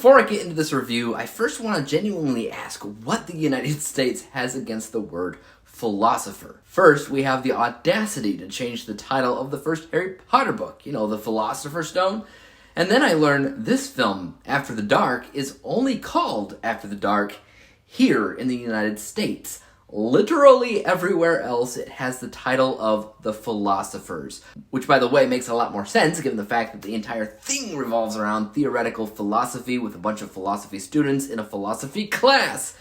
Before I get into this review, I first want to genuinely ask what the United States has against the word philosopher. First, we have the audacity to change the title of the first Harry Potter book, the Philosopher's Stone. And then I learned this film, After the Dark, is only called After the Dark here in the United States. Literally everywhere else, it has the title of The Philosophers, which, by the way, makes a lot more sense given the fact that the entire thing revolves around theoretical philosophy with a bunch of philosophy students in a philosophy class.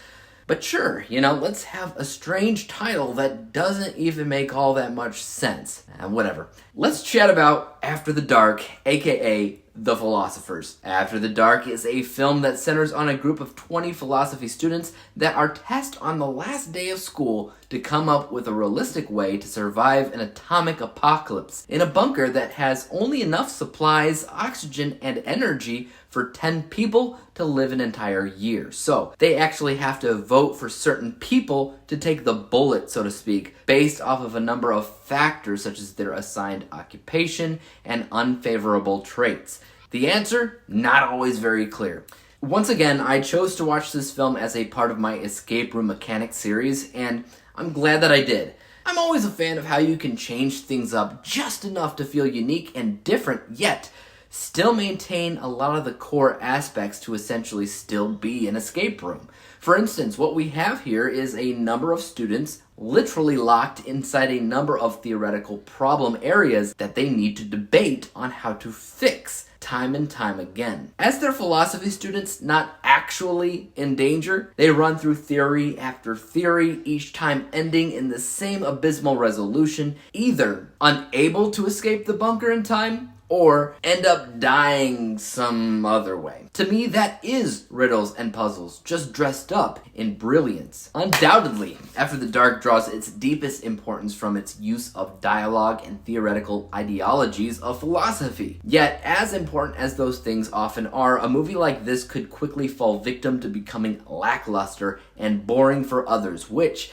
But sure, let's have a strange title that doesn't even make all that much sense. Whatever. Let's chat about After the Dark, aka The Philosophers. After the Dark is a film that centers on a group of 20 philosophy students that are tasked on the last day of school to come up with a realistic way to survive an atomic apocalypse in a bunker that has only enough supplies, oxygen, and energy for 10 people to live an entire year. So they actually have to vote for certain people to take the bullet, so to speak, based off of a number of factors such as their assigned occupation and unfavorable traits. The answer? Not always very clear. Once again, I chose to watch this film as a part of my Escape Room Mechanics series, and I'm glad that I did. I'm always a fan of how you can change things up just enough to feel unique and different, yet still maintain a lot of the core aspects to essentially still be an escape room. For instance, what we have here is a number of students literally locked inside a number of theoretical problem areas that they need to debate on how to fix time and time again. As their philosophy students not actually in danger, they run through theory after theory, each time ending in the same abysmal resolution, either unable to escape the bunker in time, or end up dying some other way. To me, that is riddles and puzzles, just dressed up in brilliance. Undoubtedly, After the Dark draws its deepest importance from its use of dialogue and theoretical ideologies of philosophy. Yet, as important as those things often are, a movie like this could quickly fall victim to becoming lackluster and boring for others, which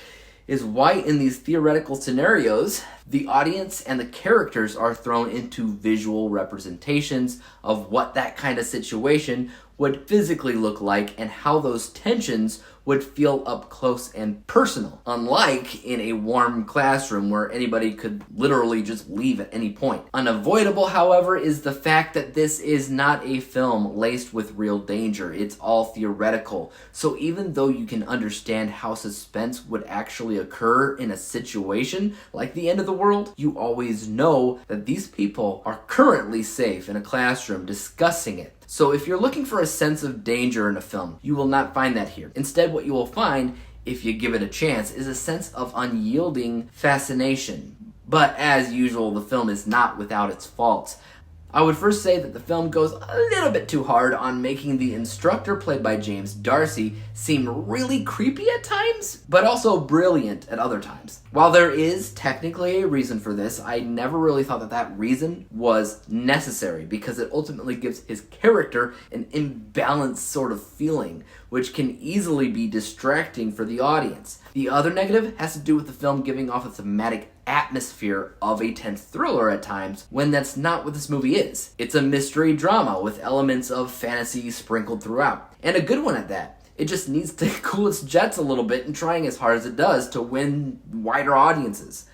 is why in these theoretical scenarios, the audience and the characters are thrown into visual representations of what that kind of situation would physically look like and how those tensions would feel up close and personal, unlike in a warm classroom where anybody could literally just leave at any point. Unavoidable, however, is the fact that this is not a film laced with real danger. It's all theoretical. So even though you can understand how suspense would actually occur in a situation like the end of the world, you always know that these people are currently safe in a classroom discussing it. So if you're looking for a sense of danger in a film, you will not find that here. Instead, what you will find, if you give it a chance, is a sense of unyielding fascination. But as usual, the film is not without its faults. I would first say that the film goes a little bit too hard on making the instructor played by James D'Arcy seem really creepy at times, but also brilliant at other times. While there is technically a reason for this, I never really thought that that reason was necessary because it ultimately gives his character an imbalanced sort of feeling, which can easily be distracting for the audience. The other negative has to do with the film giving off a thematic atmosphere of a tense thriller at times, when that's not what this movie is. It's a mystery drama with elements of fantasy sprinkled throughout, and a good one at that. It just needs to cool its jets a little bit in trying as hard as it does to win wider audiences.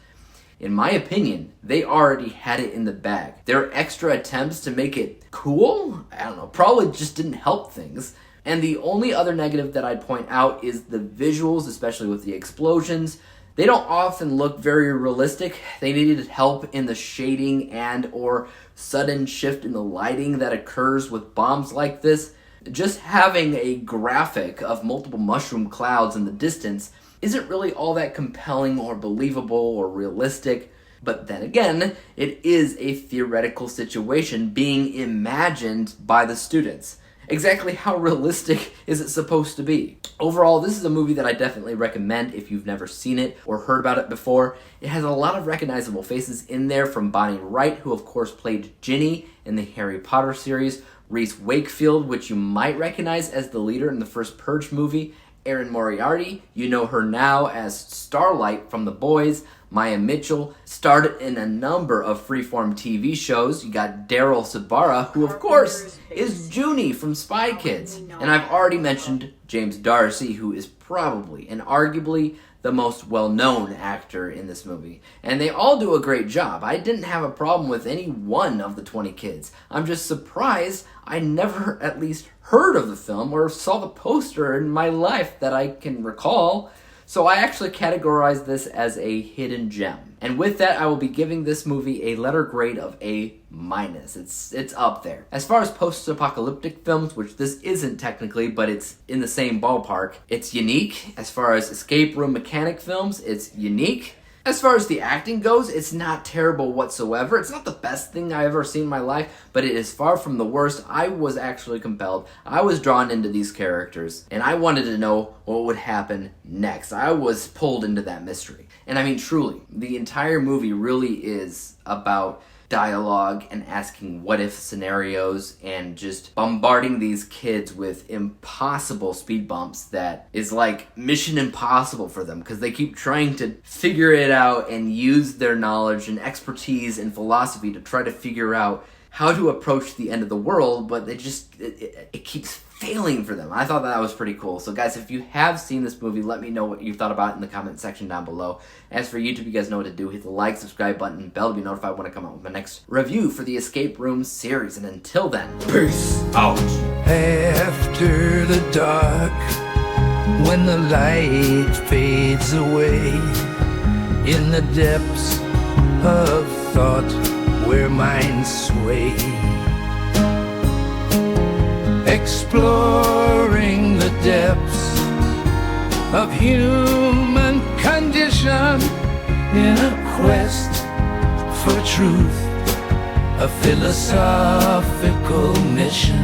In my opinion, they already had it in the bag. Their extra attempts to make it cool, probably just didn't help things. And the only other negative that I'd point out is the visuals, especially with the explosions. They don't often look very realistic. They needed help in the shading and or sudden shift in the lighting that occurs with bombs like this. Just having a graphic of multiple mushroom clouds in the distance isn't really all that compelling or believable or realistic. But then again, it is a theoretical situation being imagined by the students. Exactly how realistic is it supposed to be? Overall, this is a movie that I definitely recommend if you've never seen it or heard about it before. It has a lot of recognizable faces in there, from Bonnie Wright, who of course played Ginny in the Harry Potter series, Reese Wakefield, which you might recognize as the leader in the first Purge movie, Erin Moriarty, you know her now as Starlight from The Boys. Maya Mitchell starred in a number of Freeform TV shows. You got Daryl Sabara, who of course is Junie from Spy Kids. And I've already mentioned James D'Arcy, who is probably and arguably the most well-known actor in this movie. And they all do a great job. I didn't have a problem with any one of the 20 kids. I'm just surprised I never at least heard of the film or saw the poster in my life that I can recall. So I actually categorize this as a hidden gem. And with that, I will be giving this movie a letter grade of A-. It's up there. As far as post-apocalyptic films, which this isn't technically, but it's in the same ballpark, it's unique. As far as escape room mechanic films, it's unique. As far as the acting goes, it's not terrible whatsoever. It's not the best thing I've ever seen in my life, but it is far from the worst. I was actually compelled. I was drawn into these characters, and I wanted to know what would happen next. I was pulled into that mystery. And I mean, truly, the entire movie really is about dialogue and asking what if scenarios and just bombarding these kids with impossible speed bumps that is like mission impossible for them because they keep trying to figure it out and use their knowledge and expertise and philosophy to try to figure out how to approach the end of the world, but it keeps failing for them. I thought that was pretty cool. So guys, if you have seen this movie, let me know what you thought about it in the comment section down below. As for YouTube, you guys know what to do. Hit the like, subscribe button, bell to be notified when I come out with my next review for the Escape Room series. And until then, peace out. After the dark, when the light fades away, in the depths of thought where minds sway, exploring the depths of human condition in a quest for truth, a philosophical mission.